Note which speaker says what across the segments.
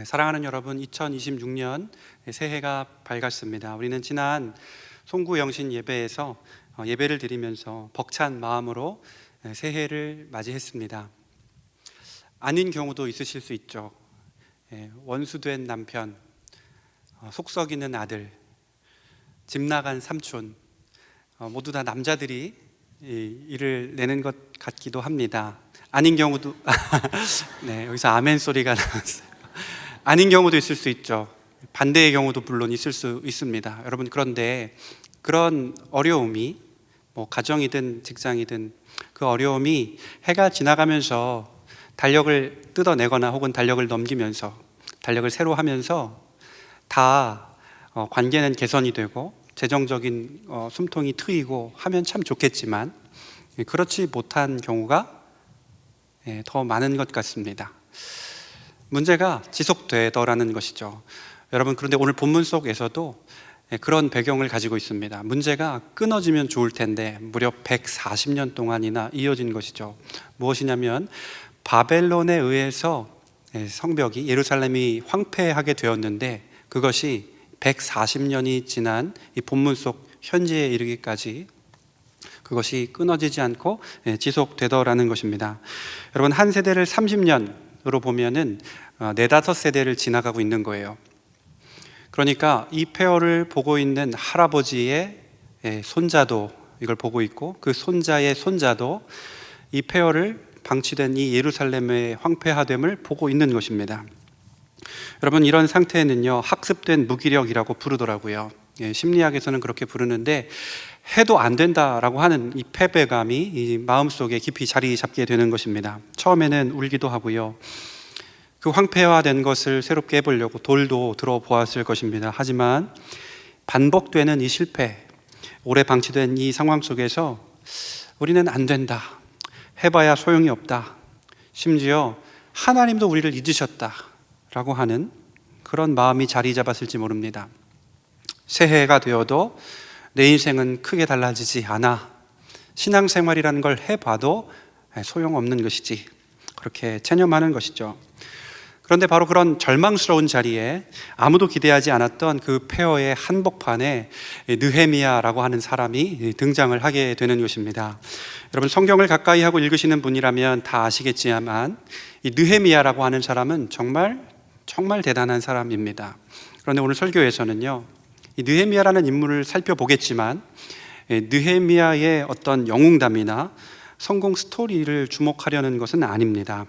Speaker 1: 사랑하는 여러분, 2026년 새해가 밝았습니다. 우리는 지난 송구 영신 예배에서 예배를 드리면서 벅찬 마음으로 새해를 맞이했습니다. 아닌 경우도 있으실 수 있죠. 원수된 남편, 속 썩이는 아들, 집 나간 삼촌, 모두 다 남자들이 일을 내는 것 같기도 합니다. 아닌 경우도 네, 여기서 아멘 소리가 나왔어요. 아닌 경우도 있을 수 있죠. 반대의 경우도 물론 있을 수 있습니다. 여러분, 그런데 그런 어려움이 가정이든 직장이든 그 어려움이 해가 지나가면서 달력을 뜯어내거나 혹은 달력을 넘기면서 달력을 새로 하면서 다 관계는 개선이 되고 재정적인 숨통이 트이고 하면 참 좋겠지만 그렇지 못한 경우가 더 많은 것 같습니다. 문제가 지속되더라는 것이죠. 여러분, 그런데 오늘 본문 속에서도 그런 배경을 가지고 있습니다. 문제가 끊어지면 좋을 텐데 무려 140년 동안이나 이어진 것이죠. 무엇이냐면 바벨론에 의해서 성벽이, 예루살렘이 황폐하게 되었는데 그것이 140년이 지난 이 본문 속 현재에 이르기까지 그것이 끊어지지 않고 지속되더라는 것입니다. 여러분, 한 세대를 30년으로 보면은 4-5세대를 지나가고 있는 거예요. 그러니까 이 폐허를 보고 있는 할아버지의 손자도 이걸 보고 있고 그 손자의 손자도 이 폐허를 방치된 이 예루살렘의 황폐화됨을 보고 있는 것입니다. 여러분, 이런 상태에는요, 학습된 무기력이라고 부르더라고요. 심리학에서는 그렇게 부르는데 해도 안 된다라고 하는 이 패배감이 이 마음속에 깊이 자리 잡게 되는 것입니다. 처음에는 울기도 하고요. 그 황폐화된 것을 새롭게 해보려고 돌도 들어보았을 것입니다. 하지만 반복되는 이 실패, 오래 방치된 이 상황 속에서 우리는 안 된다, 해봐야 소용이 없다, 심지어 하나님도 우리를 잊으셨다라고 하는 그런 마음이 자리 잡았을지 모릅니다. 새해가 되어도 내 인생은 크게 달라지지 않아, 신앙생활이라는 걸 해봐도 소용없는 것이지, 그렇게 체념하는 것이죠. 그런데 바로 그런 절망스러운 자리에 아무도 기대하지 않았던 그 폐허의 한복판에 느헤미야라고 하는 사람이 등장을 하게 되는 것입니다. 여러분, 성경을 가까이 하고 읽으시는 분이라면 다 아시겠지만 이 느헤미야라고 하는 사람은 정말 대단한 사람입니다. 그런데 오늘 설교에서는요, 이 느헤미야라는 인물을 살펴보겠지만 느헤미야의 어떤 영웅담이나 성공 스토리를 주목하려는 것은 아닙니다.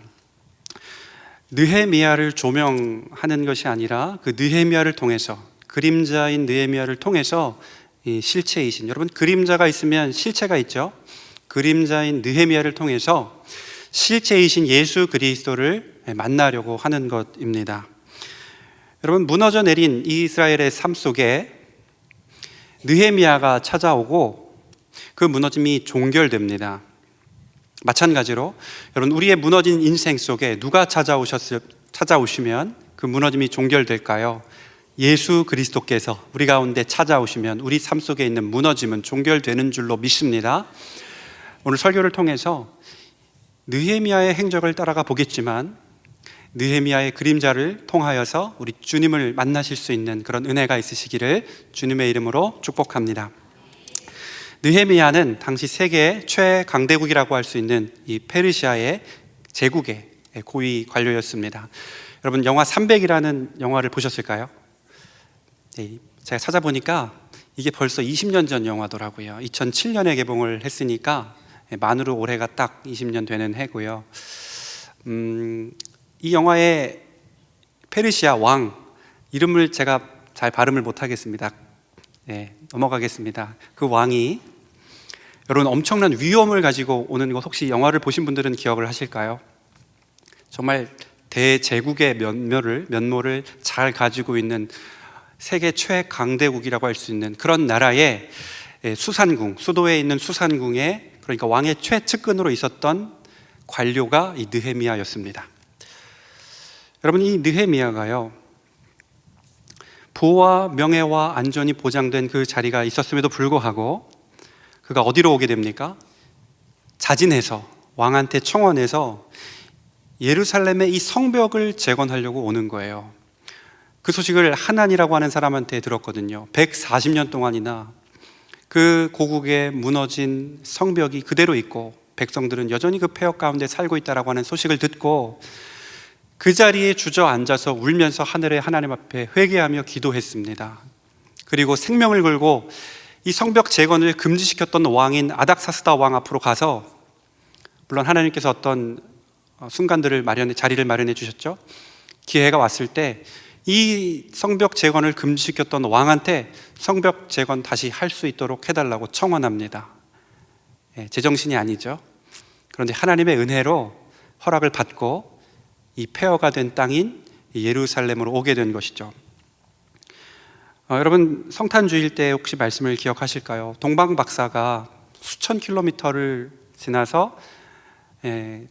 Speaker 1: 느헤미야를 조명하는 것이 아니라 그 느헤미야를 통해서, 그림자인 느헤미야를 통해서 이 실체이신, 여러분, 그림자가 있으면 실체가 있죠. 그림자인 느헤미야를 통해서 실체이신 예수 그리스도를 만나려고 하는 것입니다. 여러분, 무너져 내린 이스라엘의 삶 속에 느헤미야가 찾아오고 그 무너짐이 종결됩니다. 마찬가지로 여러분, 우리의 무너진 인생 속에 누가 찾아오시면 그 무너짐이 종결될까요? 예수 그리스도께서 우리 가운데 찾아오시면 우리 삶 속에 있는 무너짐은 종결되는 줄로 믿습니다. 오늘 설교를 통해서 느헤미야의 행적을 따라가 보겠지만 느헤미야의 그림자를 통하여서 우리 주님을 만나실 수 있는 그런 은혜가 있으시기를 주님의 이름으로 축복합니다. 느헤미야는 당시 세계 최강대국이라고 할 수 있는 이 페르시아의 제국의 고위 관료였습니다. 여러분, 영화 300이라는 영화를 보셨을까요? 제가 찾아보니까 이게 벌써 20년 전 영화더라고요. 2007년에 개봉을 했으니까 만으로 올해가 딱 20년 되는 해고요. 이 영화의 페르시아 왕 이름을 제가 잘 발음을 못하겠습니다. 넘어가겠습니다. 그 왕이 여러분 엄청난 위엄을 가지고 오는 것, 혹시 영화를 보신 분들은 기억을 하실까요? 정말 대제국의 면모를 잘 가지고 있는 세계 최강대국이라고 할 수 있는 그런 나라의 수산궁, 수도에 있는 수산궁에, 그러니까 왕의 최측근으로 있었던 관료가 이 느헤미야였습니다. 여러분, 이 느헤미야가요, 부와 명예와 안전이 보장된 그 자리가 있었음에도 불구하고 그가 어디로 오게 됩니까? 자진해서, 왕한테 청원해서 예루살렘의 이 성벽을 재건하려고 오는 거예요. 그 소식을 하난이라고 하는 사람한테 들었거든요. 140년 동안이나 그 고국에 무너진 성벽이 그대로 있고 백성들은 여전히 그 폐허 가운데 살고 있다라고 하는 소식을 듣고 그 자리에 주저앉아서 울면서 하늘의 하나님 앞에 회개하며 기도했습니다. 그리고 생명을 걸고 이 성벽 재건을 금지시켰던 왕인 아닥사스다 왕 앞으로 가서, 물론 하나님께서 어떤 순간들을 자리를 마련해 주셨죠. 기회가 왔을 때 이 성벽 재건을 금지시켰던 왕한테 성벽 재건 다시 할 수 있도록 해달라고 청원합니다. 제정신이 아니죠. 그런데 하나님의 은혜로 허락을 받고 이 폐허가 된 땅인 예루살렘으로 오게 된 것이죠. 여러분, 성탄주일 때 혹시 말씀을 기억하실까요? 동방 박사가 수천 킬로미터를 지나서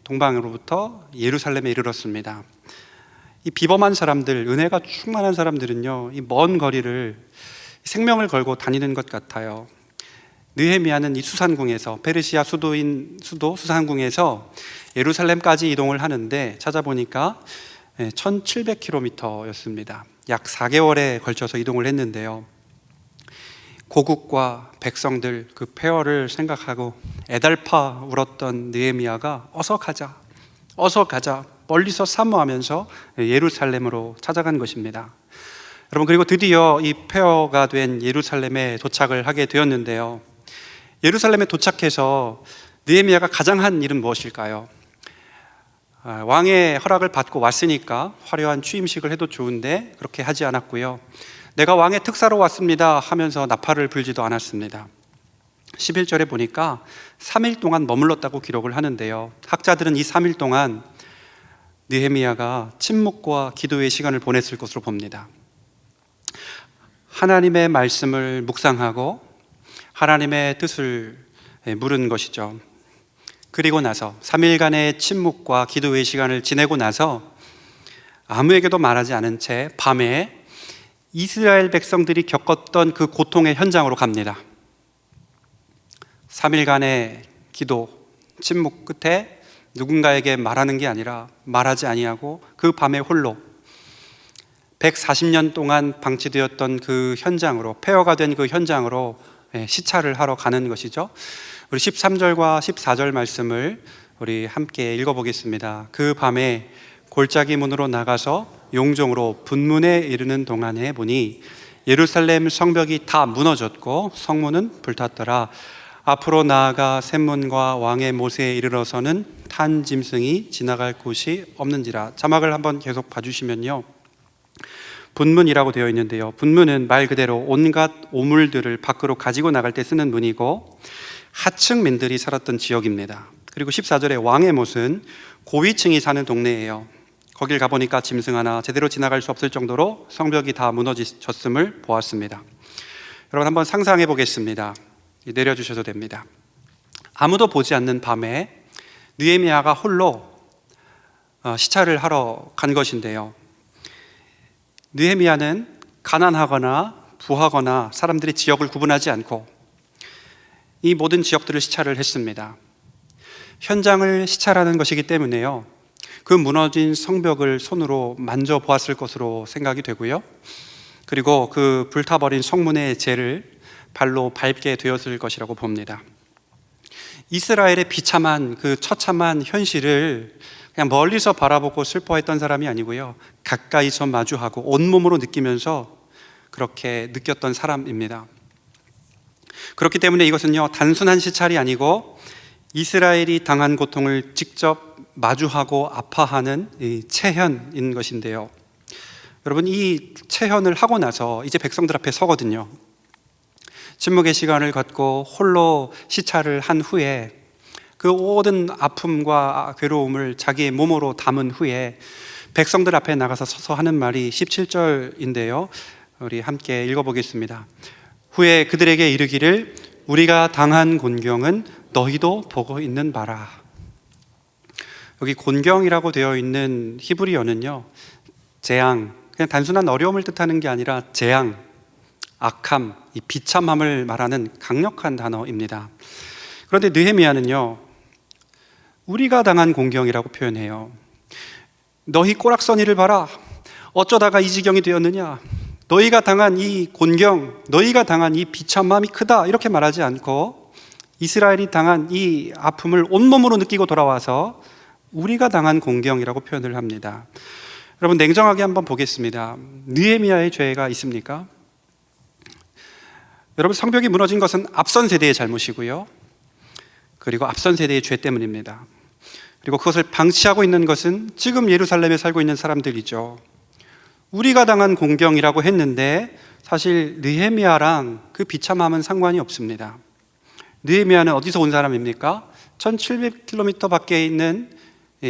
Speaker 1: 동방으로부터 예루살렘에 이르렀습니다. 이 비범한 사람들, 은혜가 충만한 사람들은요, 이 먼 거리를 생명을 걸고 다니는 것 같아요. 느헤미야는 이 수산궁에서, 페르시아 수도 수산궁에서 예루살렘까지 이동을 하는데 찾아보니까 1700km였습니다. 약 4개월에 걸쳐서 이동을 했는데요, 고국과 백성들 그 폐허를 생각하고 애달파 울었던 느헤미야가 어서 가자, 멀리서 사모하면서 예루살렘으로 찾아간 것입니다. 여러분, 그리고 드디어 이 폐허가 된 예루살렘에 도착을 하게 되었는데요, 예루살렘에 도착해서 느헤미야가 가장 한 일은 무엇일까요? 왕의 허락을 받고 왔으니까 화려한 취임식을 해도 좋은데 그렇게 하지 않았고요, 내가 왕의 특사로 왔습니다 하면서 나팔을 불지도 않았습니다. 11절에 보니까 3일 동안 머물렀다고 기록을 하는데요, 학자들은 이 3일 동안 느헤미야가 침묵과 기도의 시간을 보냈을 것으로 봅니다. 하나님의 말씀을 묵상하고 하나님의 뜻을 물은 것이죠. 그리고 나서 3일간의 침묵과 기도의 시간을 지내고 나서 아무에게도 말하지 않은 채 밤에 이스라엘 백성들이 겪었던 그 고통의 현장으로 갑니다. 3일간의 기도, 침묵 끝에 누군가에게 말하는 게 아니라 말하지 아니하고 그 밤에 홀로 140년 동안 방치되었던 그 현장으로, 폐허가 된 그 현장으로 시찰을 하러 가는 것이죠. 우리 13절과 14절 말씀을 우리 함께 읽어보겠습니다. 그 밤에 골짜기 문으로 나가서 용종으로 분문에 이르는 동안에 보니 예루살렘 성벽이 다 무너졌고 성문은 불탔더라. 앞으로 나아가 샘문과 왕의 못에 이르러서는 탄 짐승이 지나갈 곳이 없는지라. 자막을 한번 계속 봐주시면요, 분문이라고 되어 있는데요, 분문은 말 그대로 온갖 오물들을 밖으로 가지고 나갈 때 쓰는 문이고 하층민들이 살았던 지역입니다. 그리고 14절에 왕의 못은 고위층이 사는 동네예요. 거길 가보니까 짐승 하나 제대로 지나갈 수 없을 정도로 성벽이 다 무너졌음을 보았습니다. 여러분, 한번 상상해 보겠습니다. 내려주셔도 됩니다. 아무도 보지 않는 밤에 느헤미야가 홀로 시찰을 하러 간 것인데요, 느헤미야는 가난하거나 부하거나 사람들이 지역을 구분하지 않고 이 모든 지역들을 시찰을 했습니다. 현장을 시찰하는 것이기 때문에요, 그 무너진 성벽을 손으로 만져보았을 것으로 생각이 되고요, 그리고 그 불타버린 성문의 재를 발로 밟게 되었을 것이라고 봅니다. 이스라엘의 비참한 그 처참한 현실을 그냥 멀리서 바라보고 슬퍼했던 사람이 아니고요, 가까이서 마주하고 온몸으로 느끼면서 그렇게 느꼈던 사람입니다. 그렇기 때문에 이것은요, 단순한 시찰이 아니고 이스라엘이 당한 고통을 직접 마주하고 아파하는 이 체현인 것인데요, 여러분, 이 체현을 하고 나서 이제 백성들 앞에 서거든요. 침묵의 시간을 갖고 홀로 시찰을 한 후에 그 모든 아픔과 괴로움을 자기의 몸으로 담은 후에 백성들 앞에 나가서 서서 하는 말이 17절인데요, 우리 함께 읽어보겠습니다. 후에 그들에게 이르기를 우리가 당한 곤경은 너희도 보고 있는 바라. 여기 곤경이라고 되어 있는 히브리어는요, 재앙, 그냥 단순한 어려움을 뜻하는 게 아니라 재앙, 악함, 이 비참함을 말하는 강력한 단어입니다. 그런데 느헤미야는요, 우리가 당한 공경이라고 표현해요. 너희 꼬락서니를 봐라. 어쩌다가 이 지경이 되었느냐? 너희가 당한 이 곤경, 너희가 당한 이 비참함이 크다, 이렇게 말하지 않고 이스라엘이 당한 이 아픔을 온몸으로 느끼고 돌아와서 우리가 당한 공경이라고 표현을 합니다. 여러분, 냉정하게 한번 보겠습니다. 느헤미야의 죄가 있습니까? 여러분, 성벽이 무너진 것은 앞선 세대의 잘못이고요, 그리고 앞선 세대의 죄 때문입니다. 그리고 그것을 방치하고 있는 것은 지금 예루살렘에 살고 있는 사람들이죠. 우리가 당한 공경이라고 했는데 사실 느헤미야랑 그 비참함은 상관이 없습니다. 느헤미야는 어디서 온 사람입니까? 1700km 밖에 있는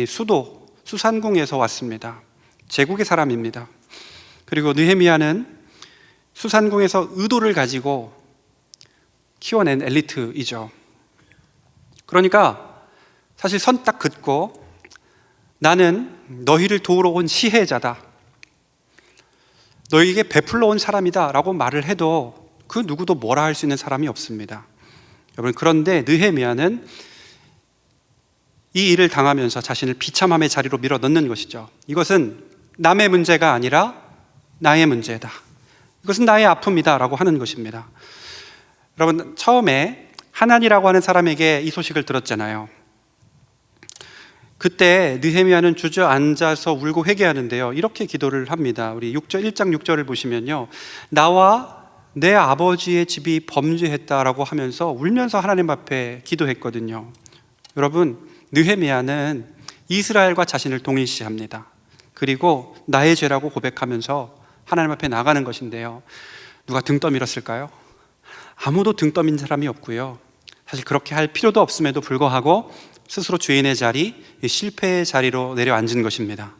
Speaker 1: 수도 수산궁에서 왔습니다. 제국의 사람입니다. 그리고 느헤미야는 수산궁에서 의도를 가지고 키워낸 엘리트이죠. 그러니까 사실 선 딱 긋고 나는 너희를 도우러 온 시혜자다, 너희에게 베풀러 온 사람이다 라고 말을 해도 그 누구도 뭐라 할 수 있는 사람이 없습니다. 여러분, 그런데 느헤미야는 이 일을 당하면서 자신을 비참함의 자리로 밀어 넣는 것이죠. 이것은 남의 문제가 아니라 나의 문제다, 이것은 나의 아픔이다 라고 하는 것입니다. 여러분, 처음에 하난이라고 하는 사람에게 이 소식을 들었잖아요. 그때 느헤미야는 주저앉아서 울고 회개하는데요, 이렇게 기도를 합니다. 우리 1장 6절을 보시면요, 나와 내 아버지의 집이 범죄했다라고 하면서 울면서 하나님 앞에 기도했거든요. 여러분, 느헤미야는 이스라엘과 자신을 동일시합니다. 그리고 나의 죄라고 고백하면서 하나님 앞에 나가는 것인데요, 누가 등 떠밀었을까요? 아무도 등 떠민 사람이 없고요, 사실 그렇게 할 필요도 없음에도 불구하고 스스로 죄인의 자리, 실패의 자리로 내려앉은 것입니다.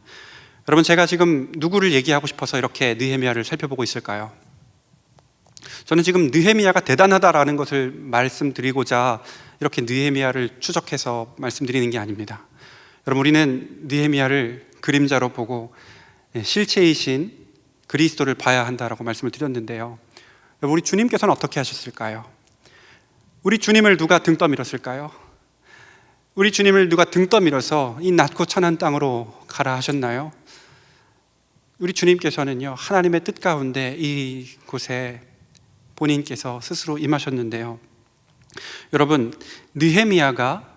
Speaker 1: 여러분, 제가 지금 누구를 얘기하고 싶어서 이렇게 느헤미야를 살펴보고 있을까요? 저는 지금 느헤미야가 대단하다라는 것을 말씀드리고자 이렇게 느헤미야를 추적해서 말씀드리는 게 아닙니다. 여러분, 우리는 느헤미야를 그림자로 보고 실체이신 그리스도를 봐야 한다라고 말씀을 드렸는데요, 여러분, 우리 주님께서는 어떻게 하셨을까요? 우리 주님을 누가 등 떠밀었을까요? 우리 주님을 누가 등 떠밀어서 이 낮고 천한 땅으로 가라 하셨나요? 우리 주님께서는요, 하나님의 뜻 가운데 이곳에 본인께서 스스로 임하셨는데요, 여러분, 느헤미야가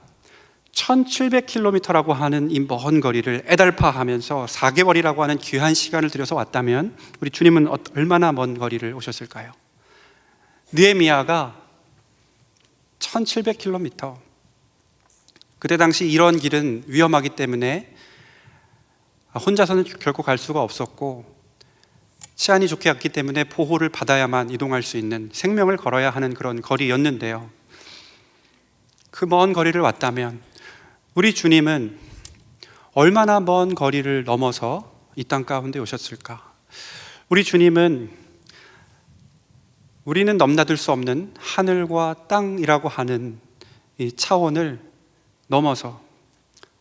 Speaker 1: 1700km라고 하는 이 먼 거리를 애달파하면서 4개월이라고 하는 귀한 시간을 들여서 왔다면 우리 주님은 얼마나 먼 거리를 오셨을까요? 느헤미야가 1700km, 그때 당시 이런 길은 위험하기 때문에 혼자서는 결코 갈 수가 없었고 치안이 좋게 왔기 때문에 보호를 받아야만 이동할 수 있는, 생명을 걸어야 하는 그런 거리였는데요, 그 먼 거리를 왔다면 우리 주님은 얼마나 먼 거리를 넘어서 이 땅 가운데 오셨을까? 우리 주님은 우리는 넘나들 수 없는 하늘과 땅이라고 하는 이 차원을 넘어서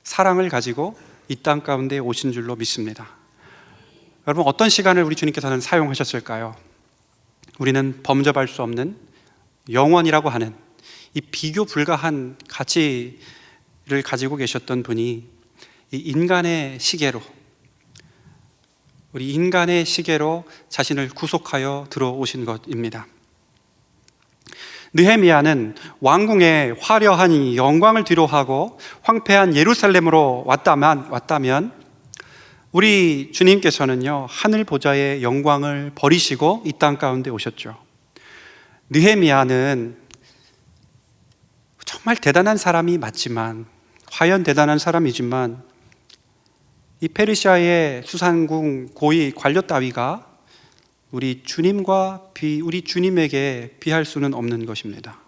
Speaker 1: 사랑을 가지고 이 땅 가운데 오신 줄로 믿습니다. 여러분, 어떤 시간을 우리 주님께서는 사용하셨을까요? 우리는 범접할 수 없는 영원이라고 하는 이 비교 불가한 가치를 가지고 계셨던 분이 이 인간의 시계로, 우리 인간의 시계로 자신을 구속하여 들어오신 것입니다. 느헤미야는 왕궁의 화려한 영광을 뒤로하고 황폐한 예루살렘으로 왔다면 우리 주님께서는요, 하늘 보좌의 영광을 버리시고 이 땅 가운데 오셨죠. 느헤미야는 정말 대단한 사람이 맞지만, 과연 대단한 사람이지만 이 페르시아의 수산궁 고위 관료 따위가 우리 주님에게 비할 수는 없는 것입니다.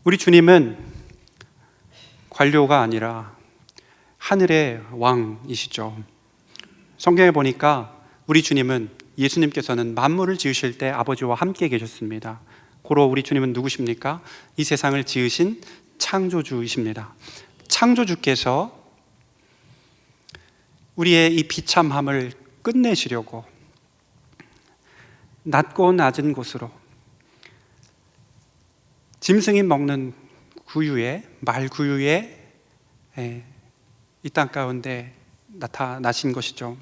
Speaker 1: 우리 주님은 관료가 아니라 하늘의 왕이시죠. 성경에 보니까 우리 주님은, 예수님께서는 만물을 지으실 때 아버지와 함께 계셨습니다. 고로 우리 주님은 누구십니까? 이 세상을 지으신 창조주이십니다. 창조주께서 우리의 이 비참함을 끝내시려고 낮고 낮은 곳으로 짐승이 먹는 구유에, 말 구유에 이 땅 가운데 나타나신 것이죠.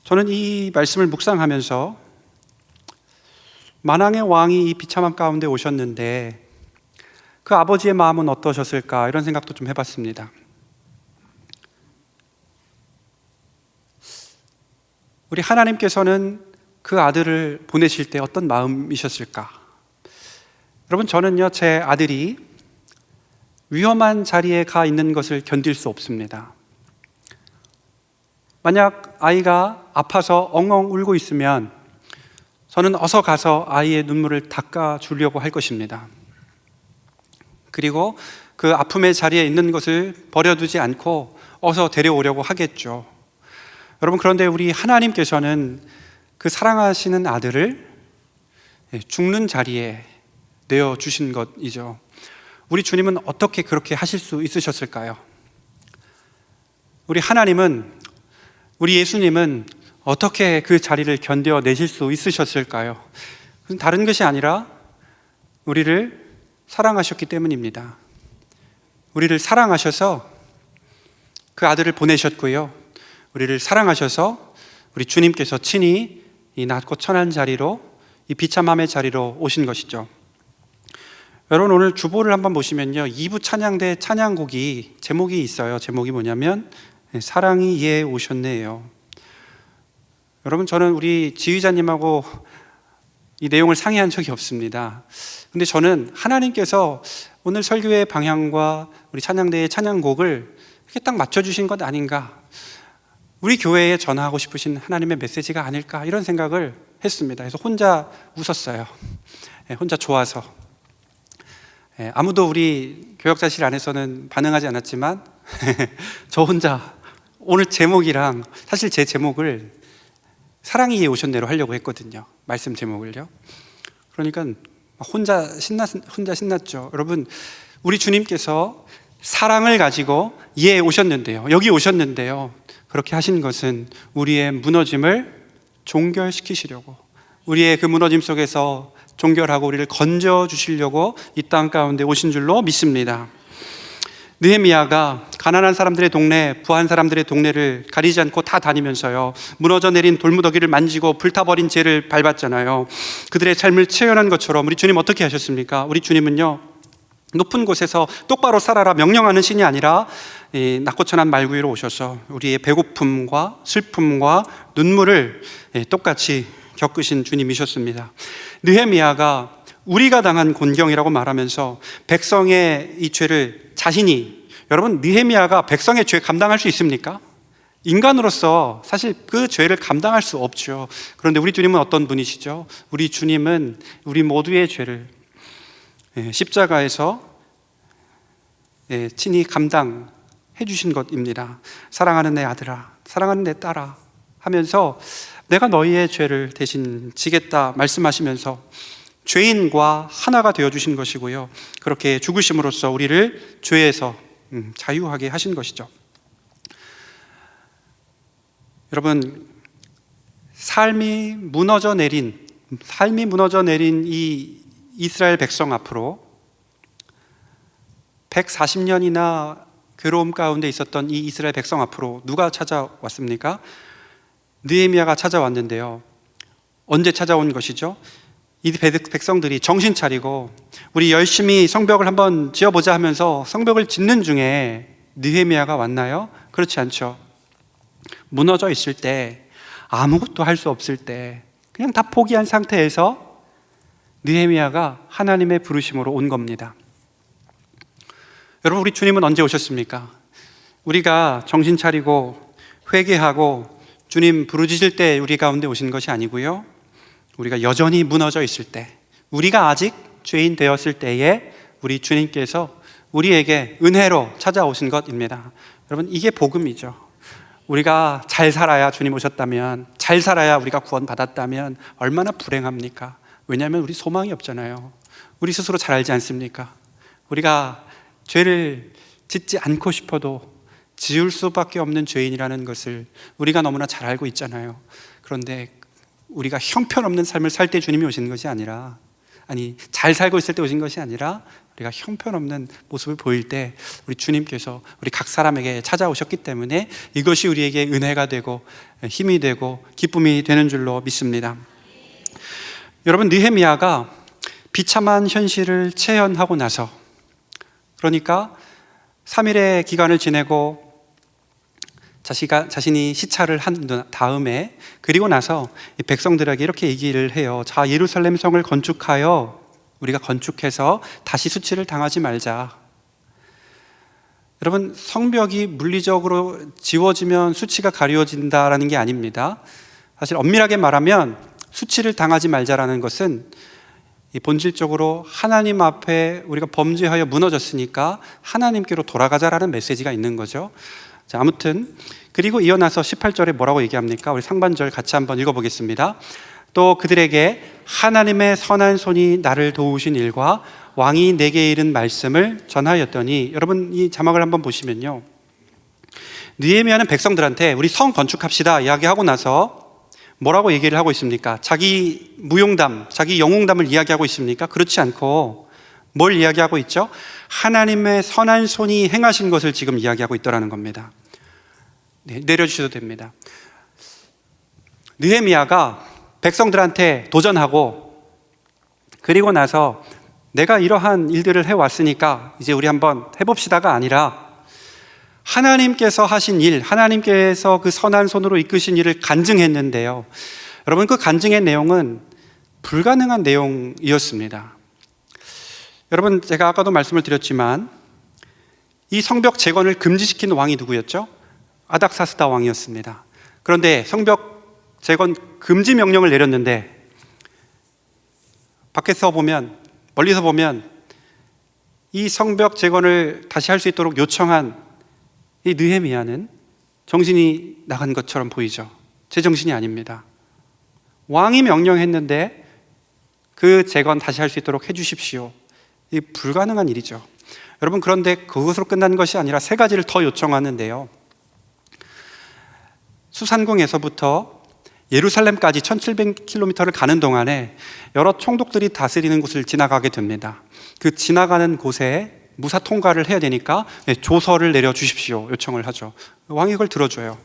Speaker 1: 저는 이 말씀을 묵상하면서 만왕의 왕이 이 비참함 가운데 오셨는데 그 아버지의 마음은 어떠셨을까, 이런 생각도 좀 해봤습니다. 우리 하나님께서는 그 아들을 보내실 때 어떤 마음이셨을까? 여러분, 저는요, 제 아들이 위험한 자리에 가 있는 것을 견딜 수 없습니다. 만약 아이가 아파서 엉엉 울고 있으면 저는 어서 가서 아이의 눈물을 닦아 주려고 할 것입니다. 그리고 그 아픔의 자리에 있는 것을 버려두지 않고 어서 데려오려고 하겠죠. 여러분, 그런데 우리 하나님께서는 그 사랑하시는 아들을 죽는 자리에 내어주신 것이죠. 우리 주님은 어떻게 그렇게 하실 수 있으셨을까요? 우리 하나님은, 우리 예수님은 어떻게 그 자리를 견뎌내실 수 있으셨을까요? 그건 다른 것이 아니라 우리를 사랑하셨기 때문입니다. 우리를 사랑하셔서 그 아들을 보내셨고요, 우리를 사랑하셔서 우리 주님께서 친히 이 낮고 천한 자리로, 이 비참함의 자리로 오신 것이죠. 여러분, 오늘 주보를 한번 보시면요, 2부 찬양대 찬양곡이 제목이 있어요. 제목이 뭐냐면 사랑이 예 오셨네요. 여러분, 저는 우리 지휘자님하고 이 내용을 상의한 적이 없습니다. 근데 저는 하나님께서 오늘 설교의 방향과 우리 찬양대의 찬양곡을 이렇게 딱 맞춰주신 것 아닌가, 우리 교회에 전하고 싶으신 하나님의 메시지가 아닐까, 이런 생각을 했습니다. 그래서 혼자 웃었어요. 혼자 좋아서. 아무도 우리 교역자실 안에서는 반응하지 않았지만 저 혼자 오늘 제목이랑, 사실 제 제목을 사랑이 오셨네로 하려고 했거든요. 말씀 제목을요. 그러니까 혼자 신났죠. 여러분, 우리 주님께서 사랑을 가지고 예 오셨는데요, 여기 오셨는데요, 그렇게 하신 것은 우리의 무너짐을 종결시키시려고, 우리의 그 무너짐 속에서 종결하고 우리를 건져주시려고 이 땅 가운데 오신 줄로 믿습니다. 느헤미야가 가난한 사람들의 동네, 부한 사람들의 동네를 가리지 않고 다 다니면서요, 무너져 내린 돌무더기를 만지고 불타버린 죄를 밟았잖아요. 그들의 삶을 체현한 것처럼 우리 주님 어떻게 하셨습니까? 우리 주님은요, 높은 곳에서 똑바로 살아라 명령하는 신이 아니라 낮고 천한 말 위로 오셔서 우리의 배고픔과 슬픔과 눈물을 똑같이 겪으신 주님이셨습니다. 느헤미야가 우리가 당한 곤경이라고 말하면서 백성의 이 죄를 자신이, 여러분, 느헤미야가 백성의 죄 감당할 수 있습니까? 인간으로서 사실 그 죄를 감당할 수 없죠. 그런데 우리 주님은 어떤 분이시죠? 우리 주님은 우리 모두의 죄를 십자가에서 친히 감당해 주신 것입니다. 사랑하는 내 아들아, 사랑하는 내 딸아 하면서 내가 너희의 죄를 대신 지겠다 말씀하시면서 죄인과 하나가 되어주신 것이고요, 그렇게 죽으심으로써 우리를 죄에서 자유하게 하신 것이죠. 여러분, 삶이 무너져 내린 이 이스라엘 백성 앞으로 140년이나 괴로움 가운데 있었던 이 이스라엘 백성 앞으로 누가 찾아왔습니까? 느헤미야가 찾아왔는데요, 언제 찾아온 것이죠? 이 백성들이 정신 차리고 우리 열심히 성벽을 한번 지어보자 하면서 성벽을 짓는 중에 느헤미야가 왔나요? 그렇지 않죠. 무너져 있을 때, 아무것도 할 수 없을 때, 그냥 다 포기한 상태에서 느헤미야가 하나님의 부르심으로 온 겁니다. 여러분, 우리 주님은 언제 오셨습니까? 우리가 정신 차리고 회개하고 주님 부르짖을 때 우리 가운데 오신 것이 아니고요, 우리가 여전히 무너져 있을 때, 우리가 아직 죄인 되었을 때에 우리 주님께서 우리에게 은혜로 찾아오신 것입니다. 여러분, 이게 복음이죠. 우리가 잘 살아야 주님 오셨다면, 잘 살아야 우리가 구원받았다면 얼마나 불행합니까? 왜냐하면 우리 소망이 없잖아요. 우리 스스로 잘 알지 않습니까? 우리가 죄를 짓지 않고 싶어도 지을 수밖에 없는 죄인이라는 것을 우리가 너무나 잘 알고 있잖아요. 그런데 우리가 형편없는 삶을 살 때 주님이 오시는 것이 아니라 아니 잘 살고 있을 때 오신 것이 아니라 우리가 형편없는 모습을 보일 때 우리 주님께서 우리 각 사람에게 찾아오셨기 때문에 이것이 우리에게 은혜가 되고 힘이 되고 기쁨이 되는 줄로 믿습니다. 여러분, 느헤미야가 비참한 현실을 체현하고 나서, 그러니까 3일의 기간을 지내고 자신이 시찰을 한 다음에, 그리고 나서 백성들에게 이렇게 얘기를 해요. 자, 예루살렘 성을 건축하여 우리가 건축해서 다시 수치를 당하지 말자. 여러분, 성벽이 물리적으로 지워지면 수치가 가려진다라는 게 아닙니다. 사실 엄밀하게 말하면 수치를 당하지 말자라는 것은 본질적으로 하나님 앞에 우리가 범죄하여 무너졌으니까 하나님께로 돌아가자라는 메시지가 있는 거죠. 자, 아무튼 그리고 이어나서 18절에 뭐라고 얘기합니까? 우리 상반절 같이 한번 읽어보겠습니다. 또 그들에게 하나님의 선한 손이 나를 도우신 일과 왕이 내게 이른 말씀을 전하였더니, 여러분 이 자막을 한번 보시면요, 느헤미야는 백성들한테 우리 성 건축합시다 이야기하고 나서 뭐라고 얘기를 하고 있습니까? 자기 무용담, 자기 영웅담을 이야기하고 있습니까? 그렇지 않고 뭘 이야기하고 있죠? 하나님의 선한 손이 행하신 것을 지금 이야기하고 있더라는 겁니다. 네, 내려주셔도 됩니다. 느헤미야가 백성들한테 도전하고 그리고 나서 내가 이러한 일들을 해왔으니까 이제 우리 한번 해봅시다가 아니라 하나님께서 하신 일, 하나님께서 그 선한 손으로 이끄신 일을 간증했는데요, 여러분 그 간증의 내용은 불가능한 내용이었습니다. 여러분, 제가 아까도 말씀을 드렸지만 이 성벽 재건을 금지시킨 왕이 누구였죠? 아닥사스다 왕이었습니다. 그런데 성벽 재건 금지 명령을 내렸는데 밖에서 보면, 멀리서 보면 이 성벽 재건을 다시 할 수 있도록 요청한 이 느헤미야는 정신이 나간 것처럼 보이죠. 제정신이 아닙니다. 왕이 명령했는데 그 재건 다시 할 수 있도록 해주십시오. 이 불가능한 일이죠. 여러분, 그런데 그것으로 끝난 것이 아니라 세 가지를 더 요청하는데요, 수산궁에서부터 예루살렘까지 1700km를 가는 동안에 여러 총독들이 다스리는 곳을 지나가게 됩니다. 그 지나가는 곳에 무사 통과를 해야 되니까 조서를 내려주십시오 요청을 하죠. 왕이 그걸 들어줘요.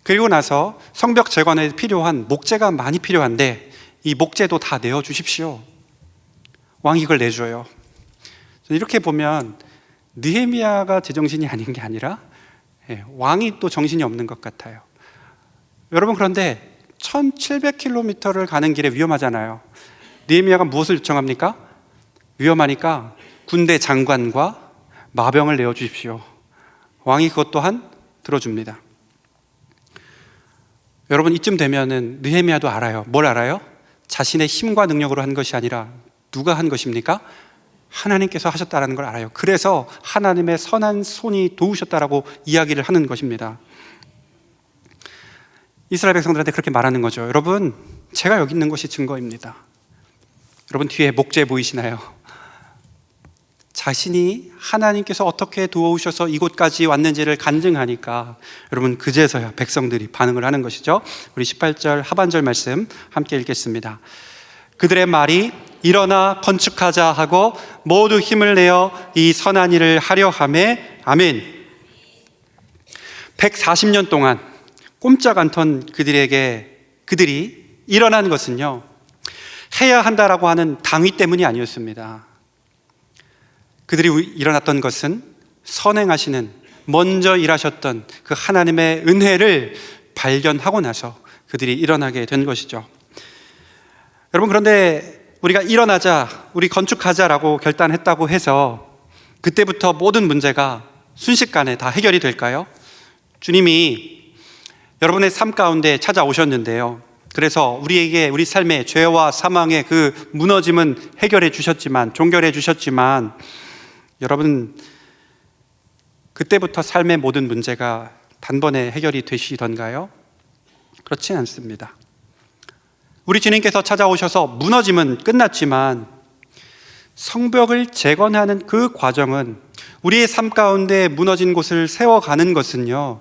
Speaker 1: 그리고 나서 성벽 재건에 필요한 목재가 많이 필요한데 이 목재도 다 내어주십시오. 왕이 이걸 내줘요. 이렇게 보면 느헤미야가 제정신이 아닌 게 아니라 왕이 또 정신이 없는 것 같아요. 여러분, 그런데 1700km를 가는 길에 위험하잖아요. 느헤미야가 무엇을 요청합니까? 위험하니까 군대 장관과 마병을 내어주십시오. 왕이 그것 또한 들어줍니다. 여러분, 이쯤 되면은 느헤미야도 알아요. 뭘 알아요? 자신의 힘과 능력으로 한 것이 아니라 누가 한 것입니까? 하나님께서 하셨다는 걸 알아요. 그래서 하나님의 선한 손이 도우셨다라고 이야기를 하는 것입니다. 이스라엘 백성들한테 그렇게 말하는 거죠. 여러분, 제가 여기 있는 것이 증거입니다. 여러분, 뒤에 목재 보이시나요? 자신이 하나님께서 어떻게 도우셔서 이곳까지 왔는지를 간증하니까 여러분, 그제서야 백성들이 반응을 하는 것이죠. 우리 18절 하반절 말씀 함께 읽겠습니다. 그들의 말이 일어나 건축하자 하고 모두 힘을 내어 이 선한 일을 하려 하매. 아멘. 140년 동안 꼼짝 않던 그들이 일어난 것은요, 해야 한다라고 하는 당위 때문이 아니었습니다. 그들이 일어났던 것은 선행하시는, 먼저 일하셨던 그 하나님의 은혜를 발견하고 나서 그들이 일어나게 된 것이죠. 여러분, 그런데 우리가 일어나자, 우리 건축하자라고 결단했다고 해서 그때부터 모든 문제가 순식간에 다 해결이 될까요? 주님이 여러분의 삶 가운데 찾아오셨는데요, 그래서 우리에게 우리 삶의 죄와 사망의 그 무너짐은 해결해 주셨지만, 종결해 주셨지만, 여러분 그때부터 삶의 모든 문제가 단번에 해결이 되시던가요? 그렇지 않습니다. 우리 주님께서 찾아오셔서 무너짐은 끝났지만 성벽을 재건하는 그 과정은, 우리의 삶 가운데 무너진 곳을 세워가는 것은요,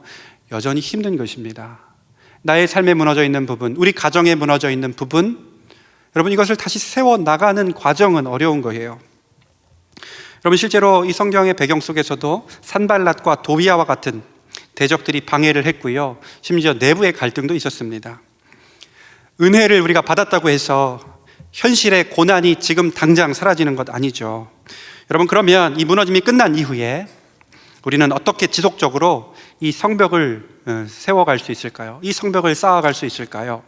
Speaker 1: 여전히 힘든 것입니다. 나의 삶에 무너져 있는 부분, 우리 가정에 무너져 있는 부분, 여러분, 이것을 다시 세워 나가는 과정은 어려운 거예요. 여러분, 실제로 이 성경의 배경 속에서도 산발랏과 도비아와 같은 대적들이 방해를 했고요, 심지어 내부의 갈등도 있었습니다. 은혜를 우리가 받았다고 해서 현실의 고난이 지금 당장 사라지는 것 아니죠. 여러분, 그러면 이 무너짐이 끝난 이후에 우리는 어떻게 지속적으로 이 성벽을 세워갈 수 있을까요? 이 성벽을 쌓아갈 수 있을까요?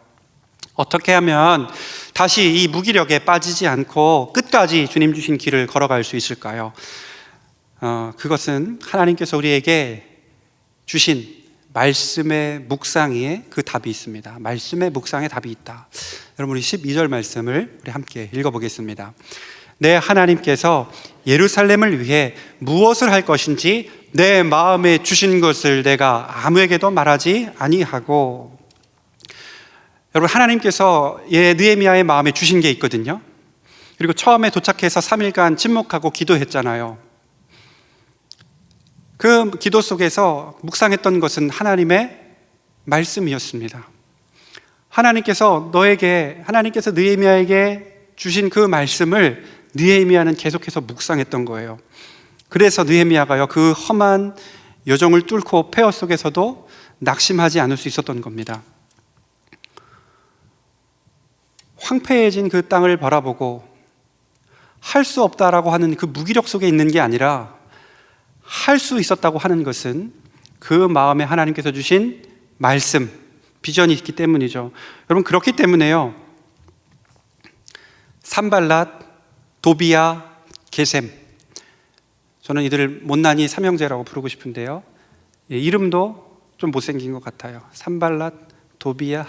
Speaker 1: 어떻게 하면 다시 이 무기력에 빠지지 않고 끝까지 주님 주신 길을 걸어갈 수 있을까요? 그것은 하나님께서 우리에게 주신 말씀의 묵상에 그 답이 있습니다. 말씀의 묵상에 답이 있다. 여러분, 우리 12절 말씀을 우리 함께 읽어보겠습니다. 내 하나님께서 예루살렘을 위해 무엇을 할 것인지 내 마음에 주신 것을 내가 아무에게도 말하지 아니하고. 여러분, 하나님께서 느헤미야의 마음에 주신 게 있거든요. 그리고 처음에 도착해서 3일간 침묵하고 기도했잖아요. 그 기도 속에서 묵상했던 것은 하나님의 말씀이었습니다. 하나님께서 느헤미야에게 주신 그 말씀을 느헤미야는 계속해서 묵상했던 거예요. 그래서 느헤미야가요, 그 험한 여정을 뚫고 폐허 속에서도 낙심하지 않을 수 있었던 겁니다. 황폐해진 그 땅을 바라보고 할 수 없다라고 하는 그 무기력 속에 있는 게 아니라 할 수 있었다고 하는 것은 그 마음에 하나님께서 주신 말씀, 비전이 있기 때문이죠. 여러분, 그렇기 때문에요, 산발랏, 도비야, 게셈, 저는 이들을 못난이 삼형제라고 부르고 싶은데요, 이름도 좀 못생긴 것 같아요. 산발랏, 도비야,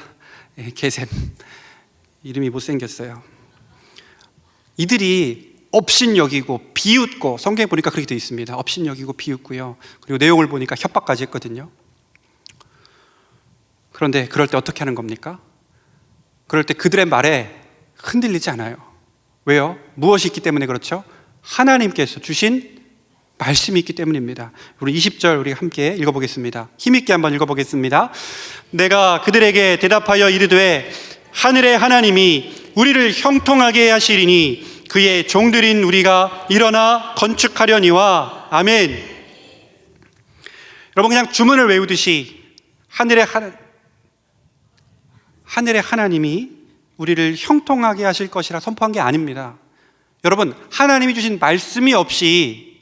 Speaker 1: 게셈, 이름이 못생겼어요. 이들이 업신여기고 비웃고, 성경에 보니까 그렇게 되어 있습니다. 업신여기고 비웃고요, 그리고 내용을 보니까 협박까지 했거든요. 그런데 그럴 때 어떻게 하는 겁니까? 그럴 때 그들의 말에 흔들리지 않아요. 왜요? 무엇이 있기 때문에 그렇죠? 하나님께서 주신 말씀이 있기 때문입니다. 우리 20절 우리 함께 읽어보겠습니다. 힘있게 한번 읽어보겠습니다. 내가 그들에게 대답하여 이르되 하늘의 하나님이 우리를 형통하게 하시리니 그의 종들인 우리가 일어나 건축하려니와. 아멘. 여러분, 그냥 주문을 외우듯이 하늘의 하나님이 우리를 형통하게 하실 것이라 선포한 게 아닙니다. 여러분, 하나님이 주신 말씀이 없이,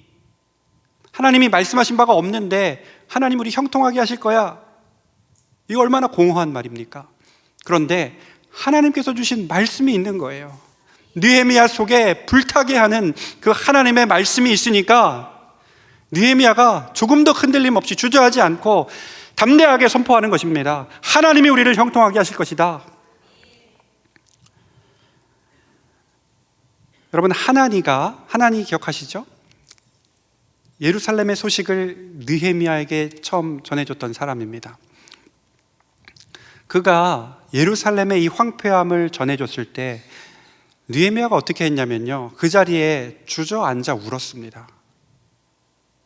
Speaker 1: 하나님이 말씀하신 바가 없는데 하나님 우리 형통하게 하실 거야, 이거 얼마나 공허한 말입니까? 그런데 하나님께서 주신 말씀이 있는 거예요. 느헤미야 속에 불타게 하는 그 하나님의 말씀이 있으니까 느헤미야가 조금 더 흔들림 없이 주저하지 않고 담대하게 선포하는 것입니다. 하나님이 우리를 형통하게 하실 것이다. 여러분, 하나니 기억하시죠? 예루살렘의 소식을 느헤미야에게 처음 전해줬던 사람입니다. 그가 예루살렘의 이 황폐함을 전해줬을 때 느헤미야가 어떻게 했냐면요, 그 자리에 주저앉아 울었습니다.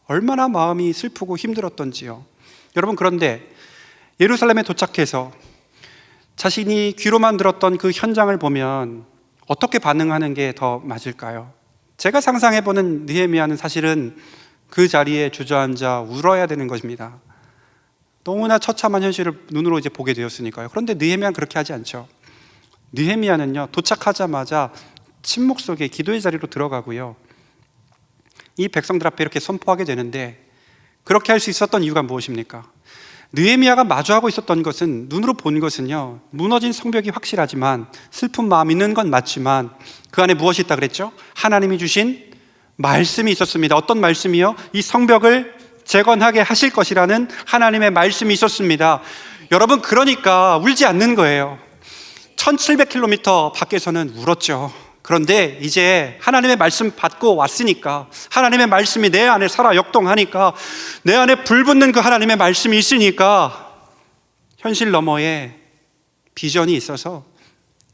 Speaker 1: 얼마나 마음이 슬프고 힘들었던지요. 여러분, 그런데 예루살렘에 도착해서 자신이 귀로만 들었던 그 현장을 보면 어떻게 반응하는 게 더 맞을까요? 제가 상상해보는 느헤미야는 사실은 그 자리에 주저앉아 울어야 되는 것입니다. 너무나 처참한 현실을 눈으로 이제 보게 되었으니까요. 그런데 느헤미야는 그렇게 하지 않죠. 느헤미야는요, 도착하자마자 침묵 속에 기도의 자리로 들어가고요, 이 백성들 앞에 이렇게 선포하게 되는데, 그렇게 할 수 있었던 이유가 무엇입니까? 느헤미야가 마주하고 있었던 것은, 눈으로 본 것은요, 무너진 성벽이 확실하지만 슬픈 마음이 있는 건 맞지만 그 안에 무엇이 있다 그랬죠? 하나님이 주신 말씀이 있었습니다. 어떤 말씀이요? 이 성벽을 재건하게 하실 것이라는 하나님의 말씀이 있었습니다. 여러분, 그러니까 울지 않는 거예요. 1700km 밖에서는 울었죠. 그런데 이제 하나님의 말씀 받고 왔으니까, 하나님의 말씀이 내 안에 살아 역동하니까, 내 안에 불붙는 그 하나님의 말씀이 있으니까 현실 너머에 비전이 있어서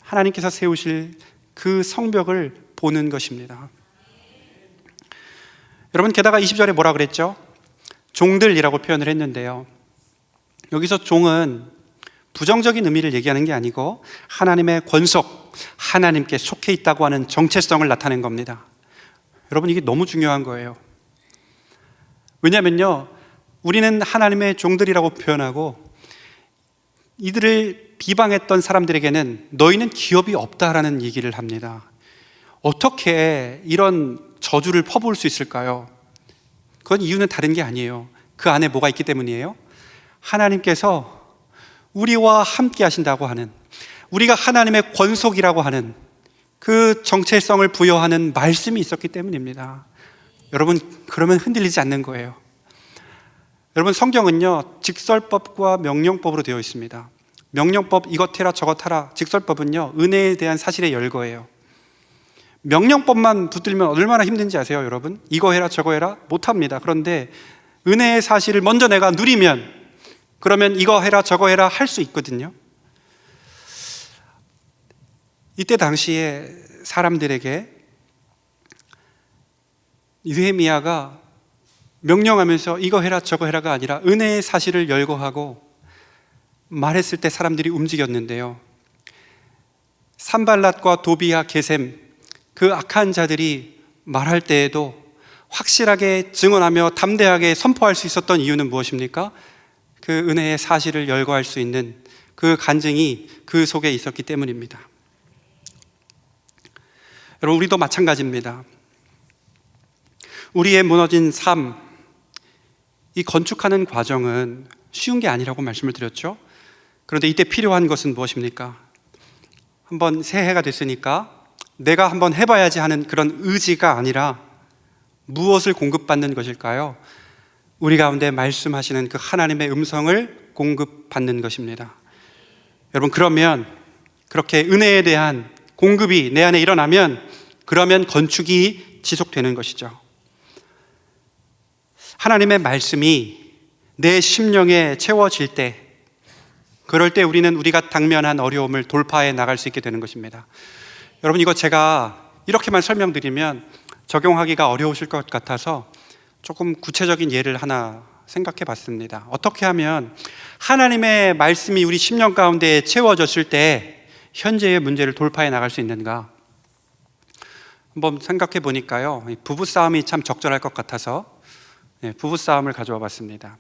Speaker 1: 하나님께서 세우실 그 성벽을 보는 것입니다. 여러분, 게다가 20절에 뭐라 그랬죠? 종들이라고 표현을 했는데요, 여기서 종은 부정적인 의미를 얘기하는 게 아니고 하나님의 권속, 하나님께 속해 있다고 하는 정체성을 나타낸 겁니다. 여러분, 이게 너무 중요한 거예요. 왜냐하면요, 우리는 하나님의 종들이라고 표현하고 이들을 비방했던 사람들에게는 너희는 기업이 없다라는 얘기를 합니다. 어떻게 이런 저주를 퍼부을 수 있을까요? 그건 이유는 다른 게 아니에요. 그 안에 뭐가 있기 때문이에요? 하나님께서 우리와 함께 하신다고 하는, 우리가 하나님의 권속이라고 하는 그 정체성을 부여하는 말씀이 있었기 때문입니다. 여러분, 그러면 흔들리지 않는 거예요. 여러분, 성경은요, 직설법과 명령법으로 되어 있습니다. 명령법, 이것 해라 저것 하라. 직설법은요, 은혜에 대한 사실의 열거예요. 명령법만 붙들면 얼마나 힘든지 아세요, 여러분? 이거 해라 저거 해라? 못합니다. 그런데 은혜의 사실을 먼저 내가 누리면, 그러면 이거 해라 저거 해라 할 수 있거든요. 이때 당시에 사람들에게 느헤미야가 명령하면서 이거 해라 저거 해라가 아니라 은혜의 사실을 열거하고 말했을 때 사람들이 움직였는데요, 산발랏과 도비야, 게셈, 그 악한 자들이 말할 때에도 확실하게 증언하며 담대하게 선포할 수 있었던 이유는 무엇입니까? 그 은혜의 사실을 열거할 수 있는 그 간증이 그 속에 있었기 때문입니다. 여러분, 우리도 마찬가지입니다. 우리의 무너진 삶, 이 건축하는 과정은 쉬운 게 아니라고 말씀을 드렸죠. 그런데 이때 필요한 것은 무엇입니까? 한번 새해가 됐으니까 내가 한번 해봐야지 하는 그런 의지가 아니라 무엇을 공급받는 것일까요? 우리 가운데 말씀하시는 그 하나님의 음성을 공급받는 것입니다. 여러분, 그러면 그렇게 은혜에 대한 공급이 내 안에 일어나면 그러면 건축이 지속되는 것이죠. 하나님의 말씀이 내 심령에 채워질 때, 그럴 때 우리는 우리가 당면한 어려움을 돌파해 나갈 수 있게 되는 것입니다. 여러분, 이거 제가 이렇게만 설명드리면 적용하기가 어려우실 것 같아서 조금 구체적인 예를 하나 생각해 봤습니다. 어떻게 하면 하나님의 말씀이 우리 심령 가운데 채워졌을 때 현재의 문제를 돌파해 나갈 수 있는가? 한번 생각해 보니까요, 부부싸움이 참 적절할 것 같아서 부부싸움을 가져와 봤습니다.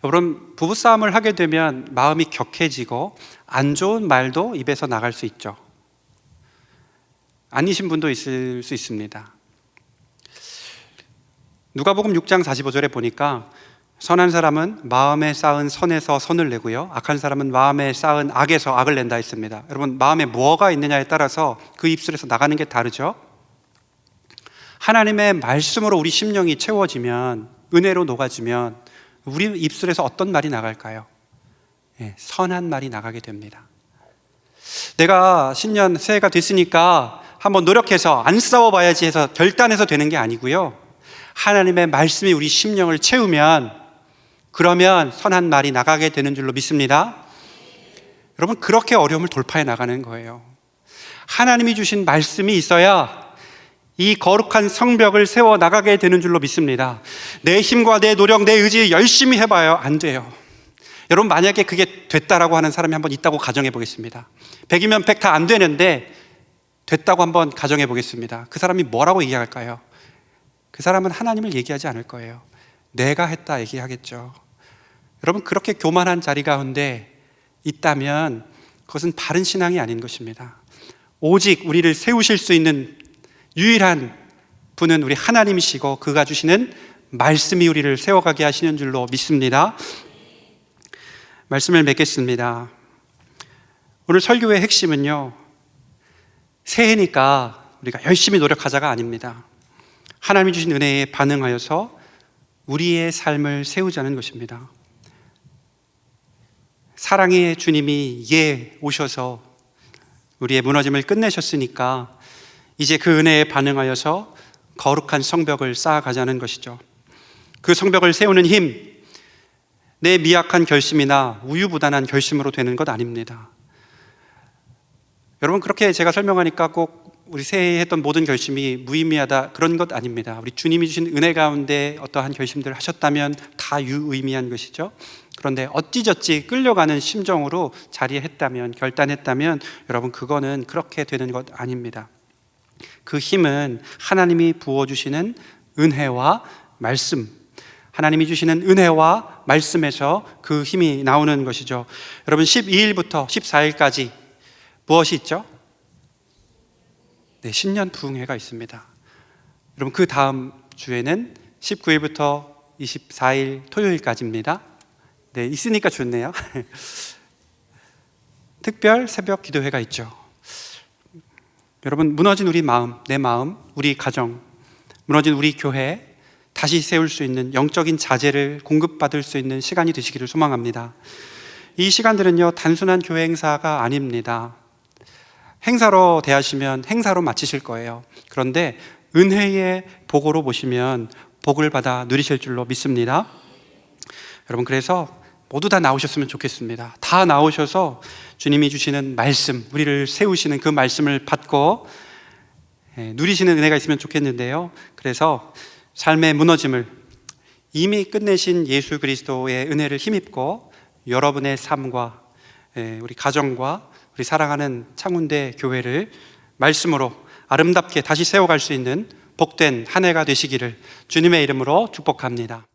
Speaker 1: 여러분, 부부싸움을 하게 되면 마음이 격해지고 안 좋은 말도 입에서 나갈 수 있죠. 아니신 분도 있을 수 있습니다. 누가복음 6장 45절에 보니까 선한 사람은 마음에 쌓은 선에서 선을 내고요, 악한 사람은 마음에 쌓은 악에서 악을 낸다 했습니다. 여러분, 마음에 뭐가 있느냐에 따라서 그 입술에서 나가는 게 다르죠. 하나님의 말씀으로 우리 심령이 채워지면, 은혜로 녹아지면 우리 입술에서 어떤 말이 나갈까요? 선한 말이 나가게 됩니다. 내가 신년 새해가 됐으니까 한번 노력해서 안 싸워봐야지 해서 결단해서 되는 게 아니고요, 하나님의 말씀이 우리 심령을 채우면 그러면 선한 말이 나가게 되는 줄로 믿습니다. 여러분, 그렇게 어려움을 돌파해 나가는 거예요. 하나님이 주신 말씀이 있어야 이 거룩한 성벽을 세워 나가게 되는 줄로 믿습니다. 내 힘과 내 노력, 내 의지 열심히 해봐요. 안 돼요. 여러분, 만약에 그게 됐다라고 하는 사람이 한번 있다고 가정해 보겠습니다. 100이면 100 다 안 되는데 됐다고 한번 가정해 보겠습니다. 그 사람이 뭐라고 얘기할까요? 그 사람은 하나님을 얘기하지 않을 거예요. 내가 했다 얘기하겠죠. 여러분, 그렇게 교만한 자리 가운데 있다면 그것은 바른 신앙이 아닌 것입니다. 오직 우리를 세우실 수 있는 유일한 분은 우리 하나님이시고 그가 주시는 말씀이 우리를 세워가게 하시는 줄로 믿습니다. 말씀을 맺겠습니다. 오늘 설교의 핵심은요, 새해니까 우리가 열심히 노력하자가 아닙니다. 하나님이 주신 은혜에 반응하여서 우리의 삶을 세우자는 것입니다. 사랑의 주님이 오셔서 우리의 무너짐을 끝내셨으니까 이제 그 은혜에 반응하여서 거룩한 성벽을 쌓아가자는 것이죠. 그 성벽을 세우는 힘, 내 미약한 결심이나 우유부단한 결심으로 되는 것 아닙니다. 여러분, 그렇게 제가 설명하니까 꼭 우리 새해에 했던 모든 결심이 무의미하다, 그런 것 아닙니다. 우리 주님이 주신 은혜 가운데 어떠한 결심들을 하셨다면 다 유의미한 것이죠. 그런데 어찌저찌 끌려가는 심정으로 자리했다면, 결단했다면 여러분, 그거는 그렇게 되는 것 아닙니다. 그 힘은 하나님이 부어주시는 은혜와 말씀, 하나님이 주시는 은혜와 말씀에서 그 힘이 나오는 것이죠. 여러분, 12일부터 14일까지 무엇이 있죠? 네, 신년 부흥회가 있습니다. 여러분, 그 다음 주에는 19일부터 24일 토요일까지입니다. 네, 있으니까 좋네요. 특별 새벽 기도회가 있죠. 여러분, 무너진 우리 마음, 내 마음, 우리 가정, 무너진 우리 교회 다시 세울 수 있는 영적인 자재를 공급받을 수 있는 시간이 되시기를 소망합니다. 이 시간들은요, 단순한 교회 행사가 아닙니다. 행사로 대하시면 행사로 마치실 거예요. 그런데 은혜의 복으로 보시면 복을 받아 누리실 줄로 믿습니다. 여러분, 그래서 모두 다 나오셨으면 좋겠습니다. 다 나오셔서 주님이 주시는 말씀, 우리를 세우시는 그 말씀을 받고 누리시는 은혜가 있으면 좋겠는데요. 그래서 삶의 무너짐을 이미 끝내신 예수 그리스도의 은혜를 힘입고 여러분의 삶과 우리 가정과 우리 사랑하는 창운대 교회를 말씀으로 아름답게 다시 세워갈 수 있는 복된 한 해가 되시기를 주님의 이름으로 축복합니다.